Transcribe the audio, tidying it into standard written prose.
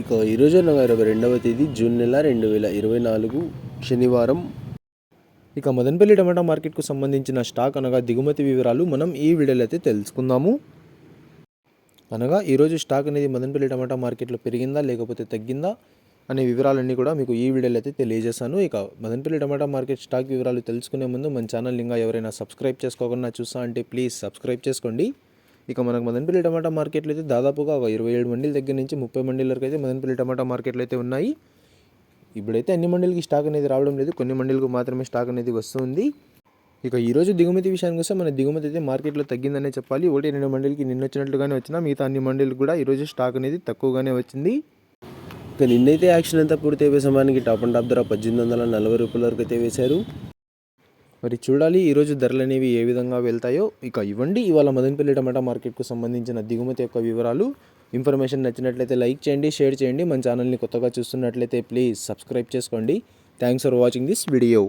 ఇక ఈరోజు అనగా 22వ తేదీ జూన్ నెల 2024 శనివారం. ఇక మదనపల్లి టమాటా మార్కెట్కు సంబంధించిన స్టాక్ అనగా దిగుమతి వివరాలు మనం ఈ వీడియోలో అయితే తెలుసుకుందాము. అనగా ఈరోజు స్టాక్ అనేది మదనపల్లి టమాటా మార్కెట్లో పెరిగిందా లేకపోతే తగ్గిందా అనే వివరాలన్నీ కూడా మీకు ఈ వీడియోలో అయితే తెలియజేస్తాను. ఇక మదనపల్లి టమాటా మార్కెట్ స్టాక్ వివరాలు తెలుసుకునే ముందు మన ఛానల్ ఇంకా ఎవరైనా సబ్స్క్రైబ్ చేసుకోకుండా చూస్తా అంటే ప్లీజ్ సబ్స్క్రైబ్ చేసుకోండి. ఇక మనకు మదనపల్లి టమాటా మార్కెట్లో అయితే దాదాపుగా ఒక 27 మండీల దగ్గర నుంచి 30 మండీల వరకు అయితే మదనపల్లి టమాటా మార్కెట్లో అయితే ఉన్నాయి. ఇప్పుడైతే అన్ని మండీలకి స్టాక్ అనేది రావడం లేదు, కొన్ని మండీలకు మాత్రమే స్టాక్ అనేది వస్తుంది. ఇక ఈరోజు దిగుమతి విషయానికి వస్తే మన దిగుమతి అయితే మార్కెట్లో తగ్గిందనే చెప్పాలి. 1-2 మండీలకి నిన్న వచ్చినట్లుగానే వచ్చినా మిగతా అన్ని మండీలకు కూడా ఈరోజు స్టాక్ అనేది తక్కువగానే వచ్చింది. ఇక నిన్నైతే యాక్షన్ అంతా పూర్తి అయిపోయే సమయానికి టాప్ అండ్ టాప్ ధర 1840 రూపాయల వరకు అయితే వేశారు. మరి చూడాలి ఈరోజు ధరలు అనేవి ఏ విధంగా వెళ్తాయో. ఇక ఇవ్వండి ఇవాళ మదనపల్లి టమాటా మార్కెట్కు సంబంధించిన దిగుమతి యొక్క వివరాలు. ఇన్ఫర్మేషన్ నచ్చినట్లయితే లైక్ చేయండి, షేర్ చేయండి. మన ఛానల్ని కొత్తగా చూస్తున్నట్లయితే ప్లీజ్ సబ్స్క్రైబ్ చేసుకోండి. Thanks for watching this video.